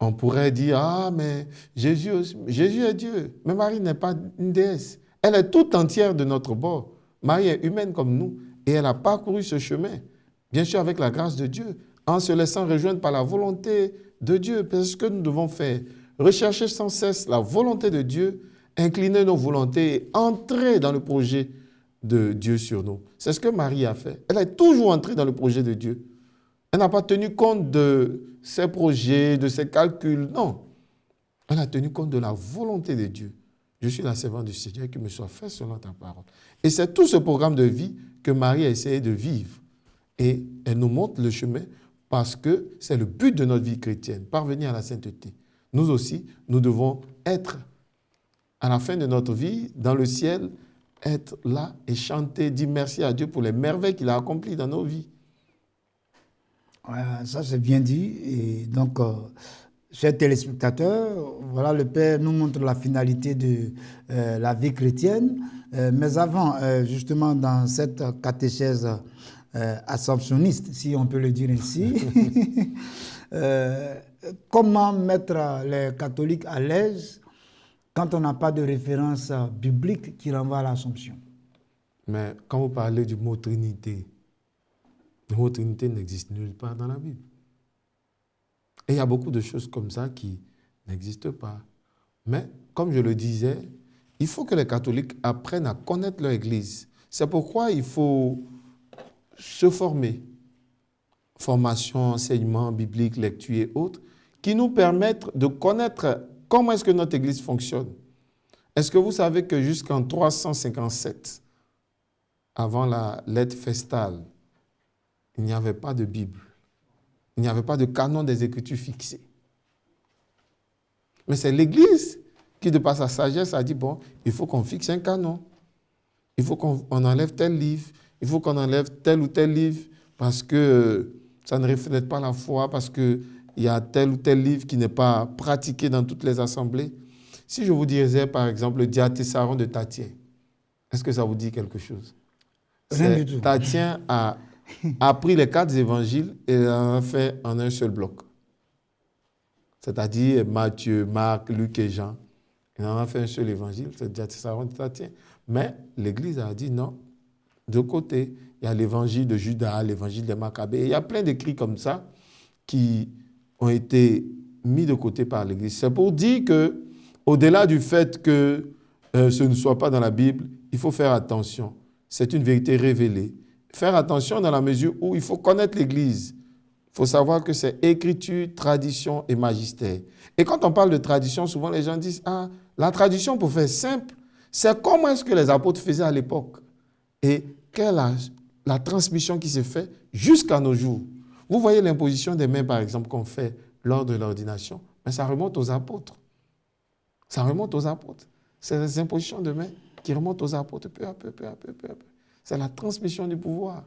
On pourrait dire, ah, mais Jésus est Dieu. Mais Marie n'est pas une déesse. Elle est toute entière de notre bord. Marie est humaine comme nous et elle a parcouru ce chemin, bien sûr avec la grâce de Dieu, en se laissant rejoindre par la volonté de Dieu. C'est ce que nous devons faire. Rechercher sans cesse la volonté de Dieu, incliner nos volontés et entrer dans le projet de Dieu sur nous. C'est ce que Marie a fait. Elle est toujours entrée dans le projet de Dieu. Elle n'a pas tenu compte de ses projets, de ses calculs. Non. Elle a tenu compte de la volonté de Dieu. Je suis la servante du Seigneur, qu'il me soit fait selon ta parole. Et c'est tout ce programme de vie que Marie a essayé de vivre. Et elle nous montre le chemin parce que c'est le but de notre vie chrétienne, parvenir à la sainteté. Nous aussi, nous devons être, à la fin de notre vie, dans le ciel, être là et chanter, dire merci à Dieu pour les merveilles qu'il a accomplies dans nos vies. Ça, c'est bien dit. Et donc, chers téléspectateurs, voilà, le Père nous montre la finalité de la vie chrétienne. Mais avant, justement, dans cette catéchèse assomptionniste, si on peut le dire ainsi, comment mettre les catholiques à l'aise quand on n'a pas de référence biblique qui renvoie à l'Assomption? Mais quand vous parlez du mot Trinité, le mot Trinité n'existe nulle part dans la Bible. Et il y a beaucoup de choses comme ça qui n'existent pas. Mais, comme je le disais, il faut que les catholiques apprennent à connaître leur Église. C'est pourquoi il faut se former. Formation, enseignement biblique, lecture et autres, qui nous permettent de connaître comment est-ce que notre Église fonctionne. Est-ce que vous savez que jusqu'en 357, avant la lettre festale, il n'y avait pas de Bible. Il n'y avait pas de canon des Écritures fixé. Mais c'est l'Église qui, de par sa sagesse, a dit, bon, il faut qu'on fixe un canon. Il faut qu'on enlève tel livre. Il faut qu'on enlève tel ou tel livre parce que ça ne reflète pas la foi, parce qu'il y a tel ou tel livre qui n'est pas pratiqué dans toutes les assemblées. Si je vous disais, par exemple, le Diatessaron de Tatien, est-ce que ça vous dit quelque chose? Rien du tout. Tatien a pris les 4 évangiles et en a fait en un seul bloc. C'est-à-dire Matthieu, Marc, Luc et Jean. Il en a fait un seul évangile, c'est le Diatessaron de Tatien. Mais l'Église a dit non. De côté, il y a l'évangile de Judas, l'évangile des Maccabées. Il y a plein d'écrits comme ça qui ont été mis de côté par l'Église. C'est pour dire que, au-delà du fait que ce ne soit pas dans la Bible, il faut faire attention. C'est une vérité révélée. Faire attention dans la mesure où il faut connaître l'Église. Il faut savoir que c'est écriture, tradition et magistère. Et quand on parle de tradition, souvent les gens disent « Ah, la tradition, pour faire simple, c'est comment est-ce que les apôtres faisaient à l'époque. » Et quelle est la transmission qui s'est faite jusqu'à nos jours. Vous voyez l'imposition des mains, par exemple, qu'on fait lors de l'ordination. Mais ça remonte aux apôtres. Ça remonte aux apôtres. C'est les impositions de main qui remontent aux apôtres peu à peu, peu à peu, peu à peu. C'est la transmission du pouvoir.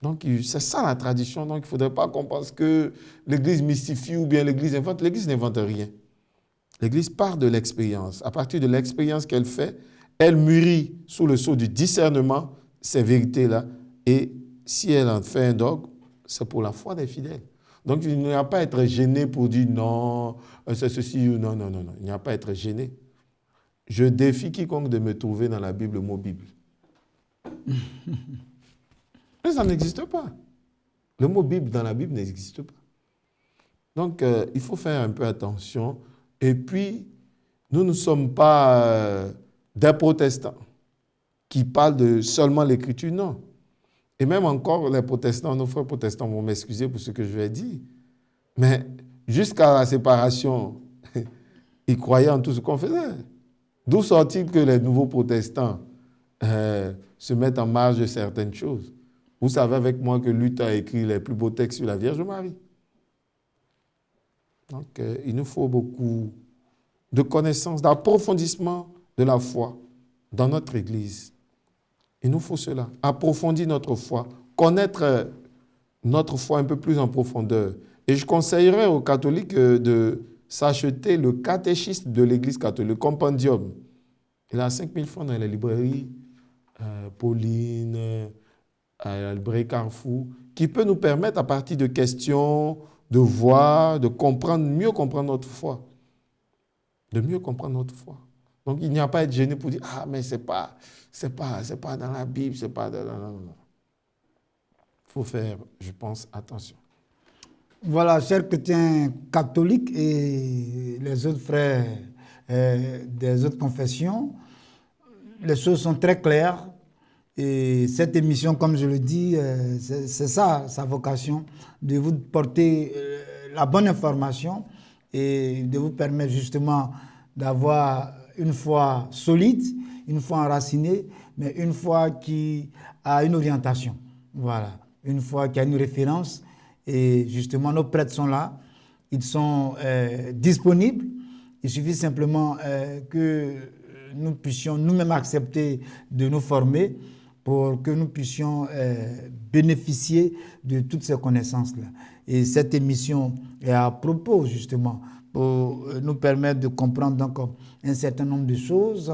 Donc, c'est ça la tradition. Donc, il ne faudrait pas qu'on pense que l'Église mystifie ou bien l'Église invente. L'Église n'invente rien. L'Église part de l'expérience. À partir de l'expérience qu'elle fait, elle mûrit sous le sceau du discernement ces vérités-là. Et si elle en fait un dogme, c'est pour la foi des fidèles. Donc, il n'y a pas à être gêné pour dire non, c'est ceci ou non, non, non, non. Il n'y a pas à être gêné. Je défie quiconque de me trouver dans la Bible le mot Bible. Mais ça n'existe pas. Le mot Bible dans la Bible n'existe pas. Donc, il faut faire un peu attention. Et puis, nous ne sommes pas des protestants qui parlent de seulement l'écriture, non. Et même encore, les protestants, nos frères protestants vont m'excuser pour ce que je vais dire. Mais jusqu'à la séparation, ils croyaient en tout ce qu'on faisait. D'où sort-il que les nouveaux protestants se mettent en marge de certaines choses? Vous savez avec moi que Luther a écrit les plus beaux textes sur la Vierge Marie. Donc, il nous faut beaucoup de connaissances, d'approfondissement de la foi dans notre Église. Il nous faut cela, approfondir notre foi, connaître notre foi un peu plus en profondeur. Et je conseillerais aux catholiques de s'acheter le catéchisme de l'Église catholique, le compendium. Il a 5 000 francs dans les librairies, Pauline, Albrecht Carrefour, qui peut nous permettre à partir de questions, de voir, de comprendre, mieux comprendre notre foi. De mieux comprendre notre foi. Donc il n'y a pas à être gêné pour dire « Ah, mais c'est pas dans la Bible, c'est pas dans... » Non. Il faut faire, je pense, attention. Voilà, chers chrétiens catholiques et les autres frères des autres confessions, les choses sont très claires. Et cette émission, comme je le dis, c'est ça, sa vocation, de vous porter la bonne information et de vous permettre justement d'avoir une foi solide, une foi enracinée, mais une foi qui a une orientation. Voilà, une foi qui a une référence. Et justement, nos prêtres sont là, ils sont disponibles. Il suffit simplement que nous puissions nous-mêmes accepter de nous former pour que nous puissions bénéficier de toutes ces connaissances-là. Et cette émission est à propos, justement, pour nous permettre de comprendre donc un certain nombre de choses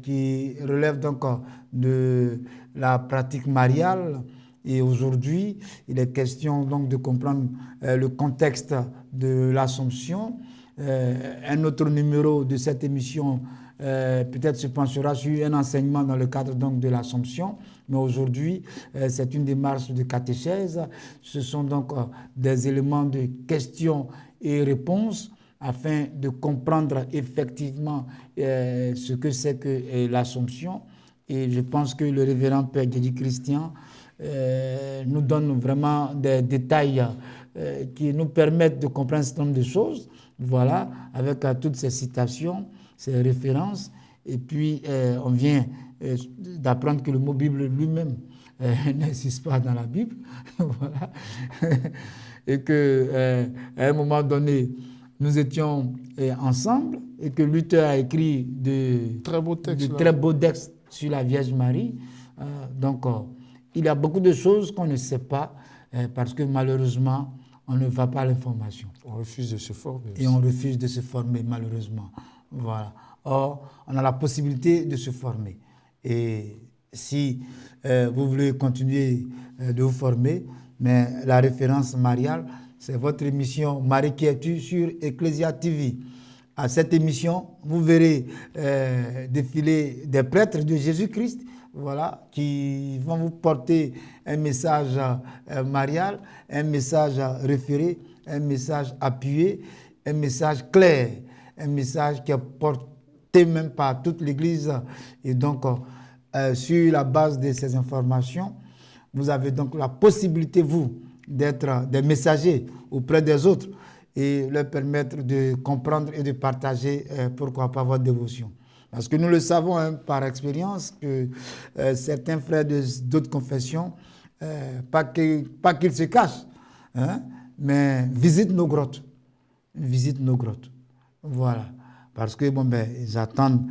qui relèvent donc de la pratique mariale. Et aujourd'hui, il est question donc de comprendre le contexte de l'Assomption. Un autre numéro de cette émission peut-être se penchera sur un enseignement dans le cadre donc de l'Assomption. Mais aujourd'hui, c'est une démarche de catéchèse. Ce sont donc des éléments de questions et réponses afin de comprendre effectivement ce que c'est que l'Assomption. Et je pense que le révérend Père Dédi Christian nous donne vraiment des détails qui nous permettent de comprendre un certain nombre de choses. Voilà, avec toutes ces citations, ces références. Et puis, on vient d'apprendre que le mot Bible lui-même n'existe pas dans la Bible. Voilà. Et qu'à un moment donné, nous étions ensemble et que Luther a écrit de très beaux textes sur la Vierge Marie. Donc, il y a beaucoup de choses qu'on ne sait pas parce que malheureusement, on ne va pas à l'information. On refuse de se former. Et on refuse de se former, malheureusement. Voilà. Or, on a la possibilité de se former. Et si vous voulez continuer de vous former, mais la référence mariale, c'est votre émission Marie qui es-tu sur Ecclesia TV. À cette émission, vous verrez défiler des prêtres de Jésus-Christ, voilà, qui vont vous porter un message marial, un message référé, un message appuyé, un message clair, un message qui est porté même par toute l'Église. Et donc, sur la base de ces informations, vous avez donc la possibilité, vous, d'être des messagers auprès des autres et leur permettre de comprendre et de partager, pourquoi pas, votre dévotion. Parce que nous le savons par expérience que certains frères d'autres confessions, pas qu'ils se cachent, mais visitent nos grottes. visitent nos grottes. Voilà. Parce que, ils attendent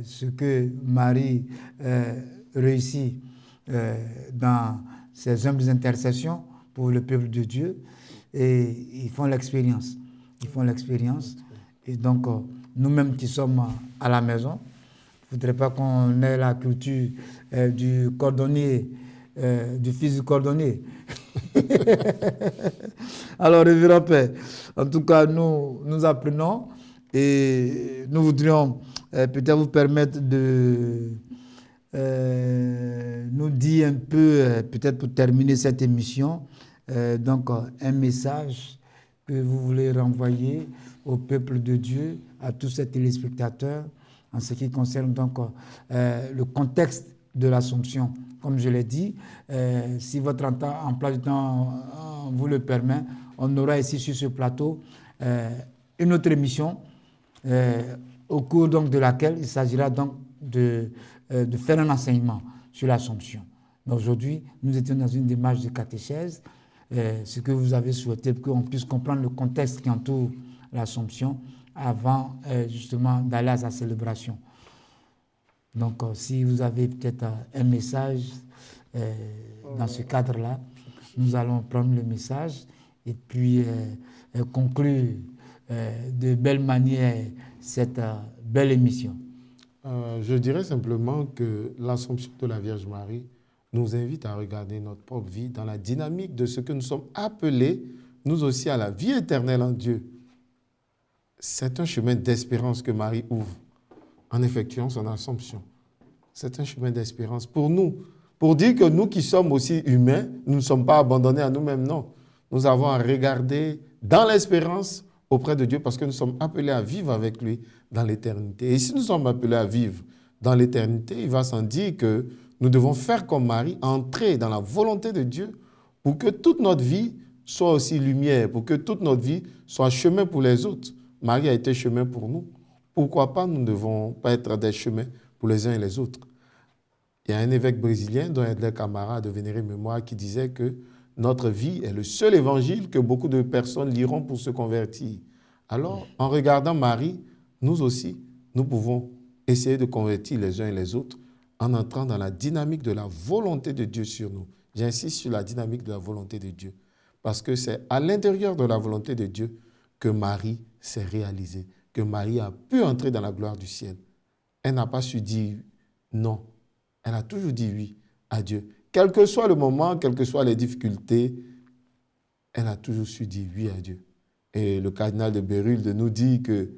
ce que Marie réussit dans ses humbles intercessions pour le peuple de Dieu. Et ils font l'expérience. Et donc, nous-mêmes qui sommes à la maison, il ne faudrait pas qu'on ait la culture du cordonnier, du fils du cordonnier. Alors, révérend Père, en tout cas, nous apprenons et nous voudrions peut-être vous permettre de nous dire un peu, peut-être pour terminer cette émission, donc un message que vous voulez renvoyer au peuple de Dieu, à tous ces téléspectateurs, en ce qui concerne donc le contexte de l'Assomption. Comme je l'ai dit, si votre emploi du temps vous le permet, on aura ici sur ce plateau une autre émission au cours donc de laquelle il s'agira donc de faire un enseignement sur l'Assomption. Mais aujourd'hui, nous étions dans une démarche de catéchèse, ce que vous avez souhaité pour qu'on puisse comprendre le contexte qui entoure l'Assomption avant justement d'aller à sa célébration. Donc, si vous avez peut-être un message dans ce cadre-là, nous allons prendre le message et puis conclure de belle manière cette belle émission. Je dirais simplement que l'Assomption de la Vierge Marie nous invite à regarder notre propre vie dans la dynamique de ce que nous sommes appelés, nous aussi, à la vie éternelle en Dieu. C'est un chemin d'espérance que Marie ouvre en effectuant son Assomption. C'est un chemin d'espérance pour nous, pour dire que nous qui sommes aussi humains, nous ne sommes pas abandonnés à nous-mêmes, non. Nous avons à regarder dans l'espérance auprès de Dieu parce que nous sommes appelés à vivre avec lui dans l'éternité. Et si nous sommes appelés à vivre dans l'éternité, il va sans dire que nous devons faire comme Marie, entrer dans la volonté de Dieu pour que toute notre vie soit aussi lumière, pour que toute notre vie soit chemin pour les autres. Marie a été chemin pour nous. Pourquoi pas nous ne devons pas être des chemins pour les uns et les autres? Il y a un évêque brésilien, dont Edler Camara, de vénérée mémoire, qui disait que notre vie est le seul évangile que beaucoup de personnes liront pour se convertir. Alors, en regardant Marie, nous aussi, nous pouvons essayer de convertir les uns et les autres en entrant dans la dynamique de la volonté de Dieu sur nous. J'insiste sur la dynamique de la volonté de Dieu, parce que c'est à l'intérieur de la volonté de Dieu que Marie s'est réalisée, que Marie a pu entrer dans la gloire du ciel. Elle n'a pas su dire non. Elle a toujours dit oui à Dieu. Quel que soit le moment, quelles que soient les difficultés, elle a toujours su dire oui à Dieu. Et le cardinal de Bérulle nous dit que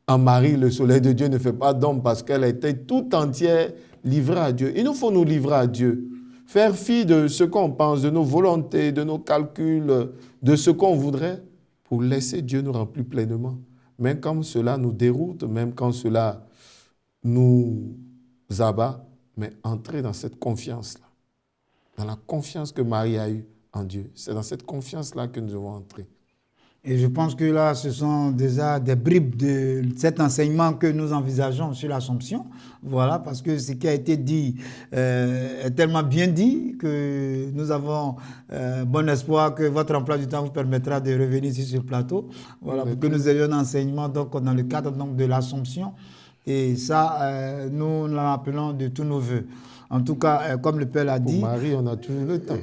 en Marie, le soleil de Dieu ne fait pas d'ombre parce qu'elle était tout entière livrée à Dieu. Il nous faut nous livrer à Dieu. Faire fi de ce qu'on pense, de nos volontés, de nos calculs, de ce qu'on voudrait, pour laisser Dieu nous remplir pleinement. Même quand cela nous déroute, même quand cela nous abat, mais entrer dans cette confiance-là, dans la confiance que Marie a eue en Dieu. C'est dans cette confiance-là que nous devons entrer. Et je pense que là, ce sont déjà des bribes de cet enseignement que nous envisageons sur l'Assomption. Voilà, parce que ce qui a été dit est tellement bien dit que nous avons bon espoir que votre emploi du temps vous permettra de revenir sur ce plateau. Voilà, pour que nous ayons un enseignement donc, dans le cadre donc, de l'Assomption. Et ça, nous l'appelons de tous nos voeux. En tout cas, comme le Père l'a dit... Pour Marie, on a toujours le temps.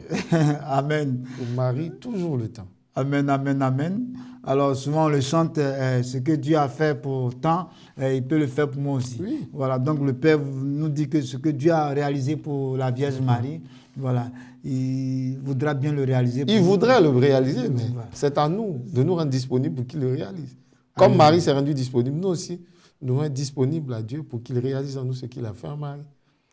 Amen. Pour Marie, toujours le temps. Amen, amen, amen. Alors souvent on le chante, ce que Dieu a fait pour tant, il peut le faire pour moi aussi. Oui. Voilà, donc le Père nous dit que ce que Dieu a réalisé pour la Vierge Marie, voilà, il voudra bien le réaliser. Il voudrait le réaliser, mais voilà. C'est à nous de nous rendre disponibles pour qu'il le réalise. Comme amen. Marie s'est rendue disponible, nous aussi, nous devons être disponibles à Dieu pour qu'il réalise en nous ce qu'il a fait en Marie.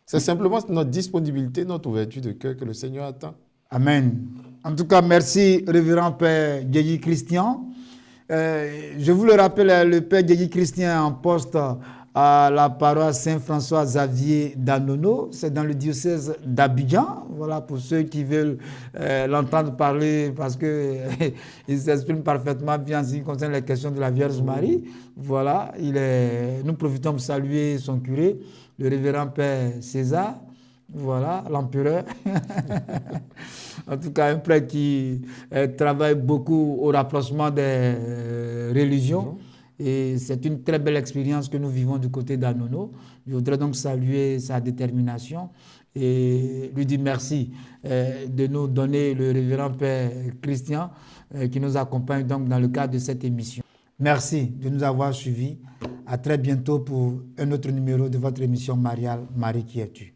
C'est simplement notre disponibilité, notre ouverture de cœur que le Seigneur attend. Amen. En tout cas, merci, révérend Père Djedji Christian. Je vous le rappelle, le Père Djedji Christian est en poste à la paroisse Saint-François Xavier d'Anono. C'est dans le diocèse d'Abidjan. Voilà, pour ceux qui veulent l'entendre parler, parce qu'il s'exprime parfaitement bien en ce qui concerne les questions de la Vierge Marie. Voilà, nous profitons pour saluer son curé, le révérend Père César. Voilà, l'empereur. En tout cas, un prêtre qui travaille beaucoup au rapprochement des religions. Et c'est une très belle expérience que nous vivons du côté d'Anono. Je voudrais donc saluer sa détermination et lui dire merci de nous donner le révérend Père Christian qui nous accompagne donc dans le cadre de cette émission. Merci de nous avoir suivis. À très bientôt pour un autre numéro de votre émission mariale Marie qui es-tu.